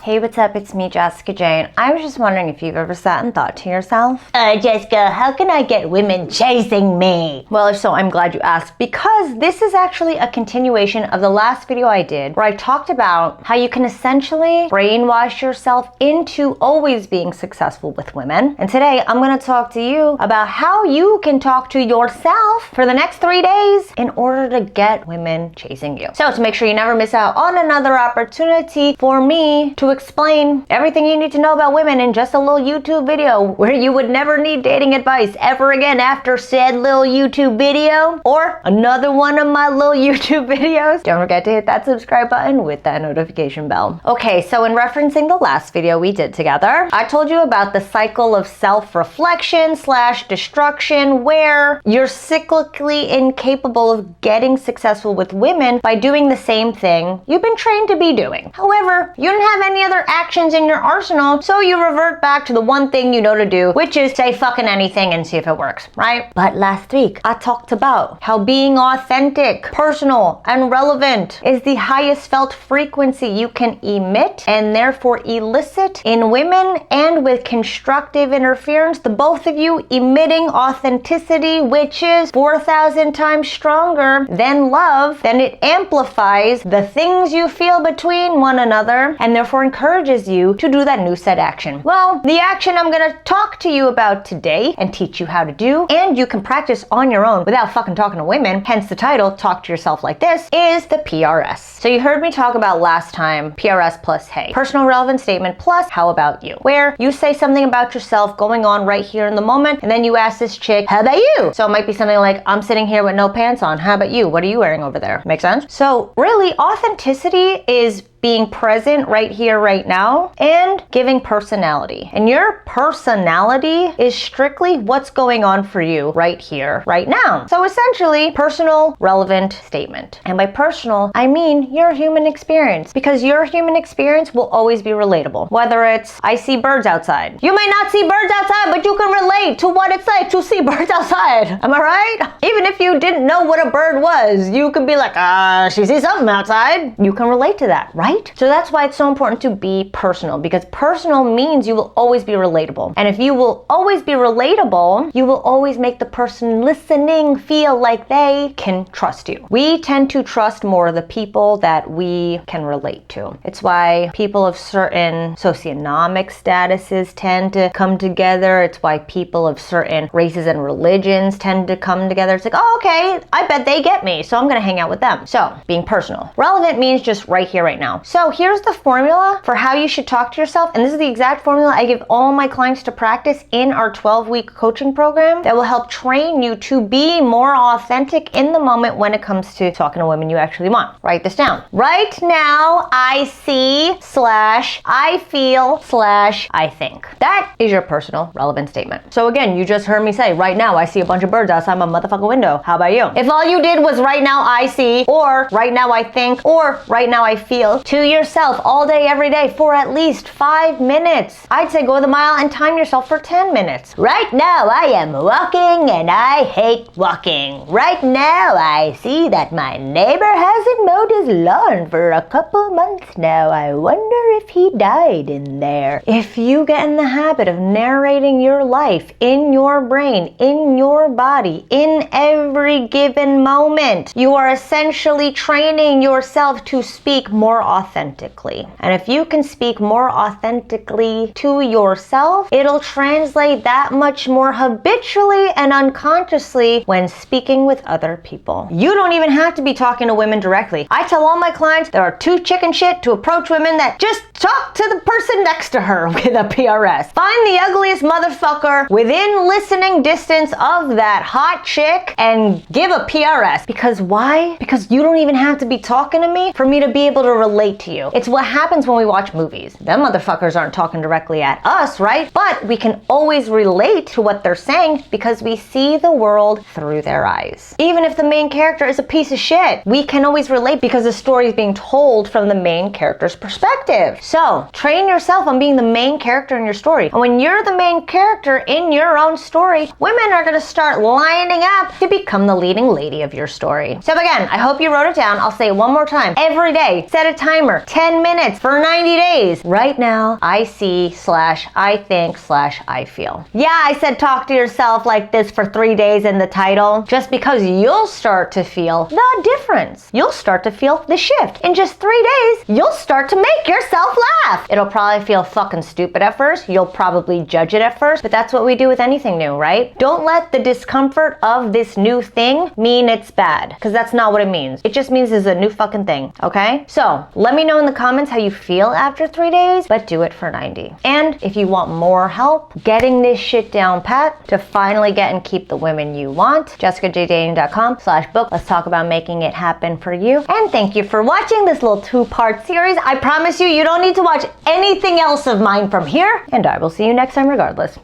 Hey, what's up? It's me, Jessica Jane. I was just wondering if you've ever sat and thought to yourself, Jessica, how can I get women chasing me? Well, if so, I'm glad you asked, because this is actually a continuation of the last video I did where I talked about how you can essentially brainwash yourself into always being successful with women. And today I'm going to talk to you about how you can talk to yourself for the next 3 days in order to get women chasing you. So to make sure you never miss out on another opportunity for me to explain everything you need to know about women in just a little YouTube video where you would never need dating advice ever again after said little YouTube video or another one of my little YouTube videos. Don't forget to hit that subscribe button with that notification bell. Okay, so in referencing the last video we did together, I told you about the cycle of self-reflection / destruction where you're cyclically incapable of getting successful with women by doing the same thing you've been trained to be doing. However, you don't have any other actions in your arsenal, so you revert back to the one thing you know to do, which is say fucking anything and see if it works, right? But last week, I talked about how being authentic, personal, and relevant is the highest felt frequency you can emit and therefore elicit in women, and with constructive interference, the both of you emitting authenticity, which is 4,000 times stronger than love, then it amplifies the things you feel between one another and therefore encourages you to do that new set action. Well, the action I'm gonna talk to you about today and teach you how to do, and you can practice on your own without fucking talking to women, hence the title, Talk to Yourself Like This, is the PRS. So you heard me talk about last time, PRS plus hey, personal relevant statement plus how about you, where you say something about yourself going on right here in the moment, and then you ask this chick, how about you? So it might be something like, I'm sitting here with no pants on, how about you? What are you wearing over there? Make sense? So really, authenticity is being present right here, right now, and giving personality. And your personality is strictly what's going on for you right here, right now. So essentially, personal, relevant statement. And by personal, I mean your human experience, because your human experience will always be relatable. Whether it's, I see birds outside. You may not see birds outside, but you can relate to what it's like to see birds outside. Am I right? Even if you didn't know what a bird was, you could be like, she sees something outside. You can relate to that, right? So that's why it's so important to be personal, because personal means you will always be relatable. And if you will always be relatable, you will always make the person listening feel like they can trust you. We tend to trust more the people that we can relate to. It's why people of certain socioeconomic statuses tend to come together. It's why people of certain races and religions tend to come together. It's like, oh, okay, I bet they get me, so I'm gonna hang out with them. So being personal. Relevant means just right here, right now. So here's the formula for how you should talk to yourself, and this is the exact formula I give all my clients to practice in our 12-week coaching program that will help train you to be more authentic in the moment when it comes to talking to women you actually want. Write this down. Right now, I see / I feel / I think. That is your personal relevant statement. So again, you just heard me say, right now I see a bunch of birds outside my motherfucking window. How about you? If all you did was right now I see, or right now I think, or right now I feel, to yourself all day, every day for at least 5 minutes. I'd say go the mile and time yourself for 10 minutes. Right now I am walking and I hate walking. Right now I see that my neighbor hasn't mowed his lawn for a couple months now. I wonder if he died in there. If you get in the habit of narrating your life in your brain, in your body, in every given moment, you are essentially training yourself to speak more authentically. And if you can speak more authentically to yourself, it'll translate that much more habitually and unconsciously when speaking with other people. You don't even have to be talking to women directly. I tell all my clients there are too chicken shit to approach women that just talk to the person next to her with a PRS. Find the ugliest motherfucker within listening distance of that hot chick and give a PRS. Because why? Because you don't even have to be talking to me for me to be able to relate to you. It's what happens when we watch movies. Them motherfuckers aren't talking directly at us, right? But we can always relate to what they're saying because we see the world through their eyes. Even if the main character is a piece of shit, we can always relate because the story is being told from the main character's perspective. So train yourself on being the main character in your story. And when you're the main character in your own story, women are gonna start lining up to become the leading lady of your story. So again, I hope you wrote it down. I'll say it one more time. Every day, set a timer, 10 minutes for 90 days. Right now, I see/I think/I feel. Yeah, I said talk to yourself like this for 3 days in the title, just because you'll start to feel the difference. You'll start to feel the shift. In just 3 days, you'll start to make yourself laugh. It'll probably feel fucking stupid at first. You'll probably judge it at first, but that's what we do with anything new, right? Don't let the discomfort of this new thing mean it's bad, because that's not what it means. It just means it's a new fucking thing, okay? So let me know in the comments how you feel after 3 days, but do it for 90. And if you want more help getting this shit down pat to finally get and keep the women you want, jessicajdating.com/book. Let's talk about making it happen for you. And thank you for watching this little 2-part series. I promise you, you don't need to watch anything else of mine from here, and I will see you next time regardless.